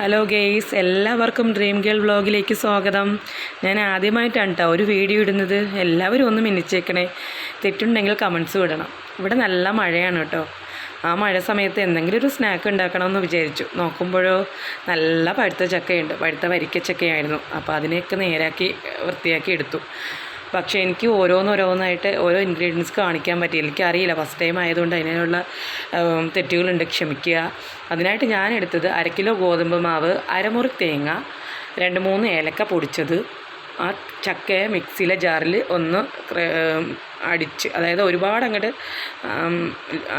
Hello guys, എല്ലാവർക്കും dream girl വ്ളോഗിലേക്ക് സ്വാഗതം. ഞാൻ ആദ്യമായിട്ടാണ് കേട്ടോ ഒരു വീഡിയോ ഇടുന്നത്. എല്ലാവരും ഒന്ന് മിന്നിച്ചേക്കണേ. തെറ്റുണ്ടെങ്കിൽ കമൻസ് വിടണം. ഇവിടെ നല്ല മഴയാണ് കേട്ടോ. ആ മഴ സമയത്ത് എന്തെങ്കിലും ഒരു സ്നാക്ക് ഉണ്ടാക്കണമെന്ന് വിചാരിച്ചു. നോക്കുമ്പോഴോ നല്ല പഴുത്ത ചക്കയുണ്ട്. പഴുത്ത വരിക്കച്ചക്കയായിരുന്നു. അപ്പോൾ അതിനെയൊക്കെ നേരാക്കി വൃത്തിയാക്കി എടുത്തു. പക്ഷേ എനിക്ക് ഓരോന്നോരോന്നായിട്ട് ഓരോ ഇൻഗ്രീഡിയൻസ് കാണിക്കാൻ പറ്റിയില്ല. എനിക്കറിയില്ല, ഫസ്റ്റ് ടൈം ആയതുകൊണ്ട് അതിനുള്ള തെറ്റുകളുണ്ട്, ക്ഷമിക്കുക. അതിനായിട്ട് ഞാൻ എടുത്തത് 1 കിലോ ഗോതമ്പ് മാവ്, അരമുറി തേങ്ങ, 2-3 ഏലക്ക പൊടിച്ചത്, ആ ചക്കയെ മിക്സിയിലെ ജാറിൽ ഒന്ന് അടിച്ച്, അതായത് ഒരുപാട് അങ്ങോട്ട്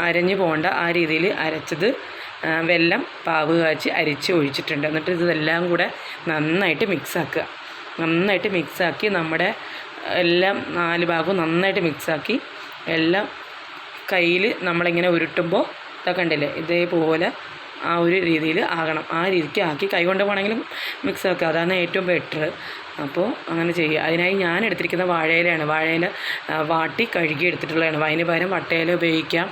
അരഞ്ഞു പോകേണ്ട ആ രീതിയിൽ അരച്ചത്, വെല്ലം പാവ് കാച്ചി അരിച്ച് ഒഴിച്ചിട്ടുണ്ട്. എന്നിട്ട് ഇതെല്ലാം കൂടെ നന്നായിട്ട് മിക്സാക്കി നമ്മുടെ എല്ലാം 4 ഭാഗവും നന്നായിട്ട് മിക്സാക്കി എല്ലാം കയ്യിൽ നമ്മളിങ്ങനെ ഉരുട്ടുമ്പോൾ ഇതൊക്കെ കണ്ടില്ലേ, ഇതേപോലെ ആ ഒരു രീതിയിൽ ആകണം. ആ രീതിക്ക് ആക്കി കൈ കൊണ്ട് വേണമെങ്കിലും മിക്സാക്കുക, അതാണ് ഏറ്റവും ബെറ്റർ. അപ്പോൾ അങ്ങനെ ചെയ്യുക. അതിനായി ഞാൻ എടുത്തിരിക്കുന്ന വാഴയിലയാണ്. വാഴയില വാട്ടി കഴുകി എടുത്തിട്ടുള്ളതാണ്. അതിന് പകരം വട്ടയില ഉപയോഗിക്കാം,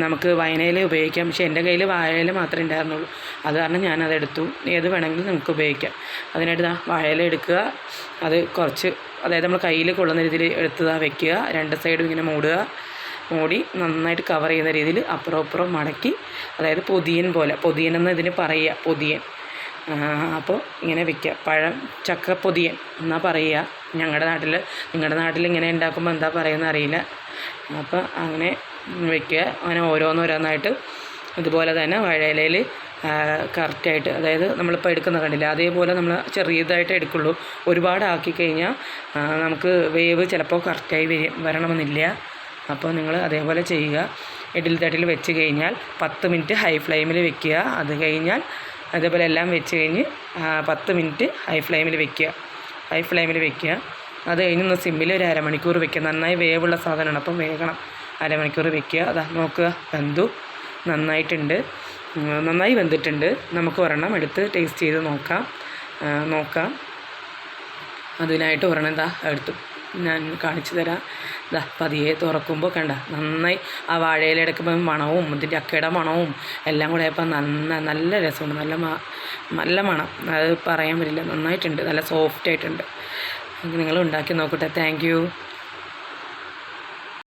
നമുക്ക് വയനയില ഉപയോഗിക്കാം. പക്ഷേ എൻ്റെ കയ്യിൽ വാഴയില മാത്രമേ ഉണ്ടായിരുന്നുള്ളൂ, അത് കാരണം ഞാനതെടുത്തു. ഏത് വേണമെങ്കിലും നമുക്ക് ഉപയോഗിക്കാം. അതിനായിട്ട് വാഴയില എടുക്കുക, അത് കുറച്ച്, അതായത് നമ്മൾ കയ്യിൽ കൊള്ളുന്ന രീതിയിൽ എടുത്ത് വെക്കുക. 2 സൈഡും ഇങ്ങനെ മൂടി നന്നായിട്ട് കവർ ചെയ്യുന്ന രീതിയിൽ അപ്പുറം മടക്കി, അതായത് പൊതിയൻ എന്ന് ഇതിന് പറയുക, പൊതിയൻ. അപ്പോൾ ഇങ്ങനെ വെക്കുക. ചക്ക പൊതിയൻ എന്നാണ് പറയുക ഞങ്ങളുടെ നാട്ടിൽ. നിങ്ങളുടെ നാട്ടിൽ ഇങ്ങനെ ഉണ്ടാക്കുമ്പോൾ എന്താ പറയുന്നത് അറിയില്ല. അപ്പോൾ അങ്ങനെ വെക്കുക. അങ്ങനെ ഓരോന്നോരോന്നായിട്ട് ഇതുപോലെ തന്നെ വാഴയിലയിൽ കറക്റ്റായിട്ട്, അതായത് നമ്മളിപ്പോൾ എടുക്കുന്ന കണ്ടില്ല, അതേപോലെ നമ്മൾ ചെറിയതായിട്ട് എടുക്കുള്ളൂ. ഒരുപാട് ആക്കിക്കഴിഞ്ഞാൽ നമുക്ക് വേവ് ചിലപ്പോൾ കറക്റ്റായി വരണമെന്നില്ല. അപ്പോൾ നിങ്ങൾ അതേപോലെ ചെയ്യുക. ഇഡ്ഡലി തട്ടിൽ വെച്ച് കഴിഞ്ഞാൽ 10 മിനിറ്റ് ഹൈ ഫ്ലെയിമിൽ വെക്കുക. അത് കഴിഞ്ഞാൽ അതേപോലെ എല്ലാം വെച്ച് കഴിഞ്ഞ് 10 മിനിറ്റ് ഹൈ ഫ്ലെയിമിൽ വെക്കുക. അത് കഴിഞ്ഞ് സിമ്മിൽ ഒരു അരമണിക്കൂർ വെക്കുക. നന്നായി വേവുള്ള സാധനമാണ്, അപ്പം വേഗണം. അരമണിക്കൂർ വെക്കുക. അതാ നോക്കുക, നന്നായി വെന്തിട്ടുണ്ട്. നമുക്ക് ഒരെണ്ണം എടുത്ത് ടേസ്റ്റ് ചെയ്ത് നോക്കാം. അതിനായിട്ട് ഒരെണ്ണം എടുത്തു ഞാൻ കാണിച്ചു തരാം. പതിയെ തുറക്കുമ്പോൾ കണ്ട നന്നായി ആ വാഴയില എടുക്കുമ്പോൾ മണവും ഇതിൻ്റെ ചക്കയുടെ മണവും എല്ലാം കൂടെ ആയപ്പോൾ നല്ല രസമുണ്ട്, നല്ല മണം, അത് പറയാൻ പറ്റില്ല. നന്നായിട്ടുണ്ട്, നല്ല സോഫ്റ്റ് ആയിട്ടുണ്ട്. നിങ്ങൾ ഉണ്ടാക്കി നോക്കട്ടെ. Thank you.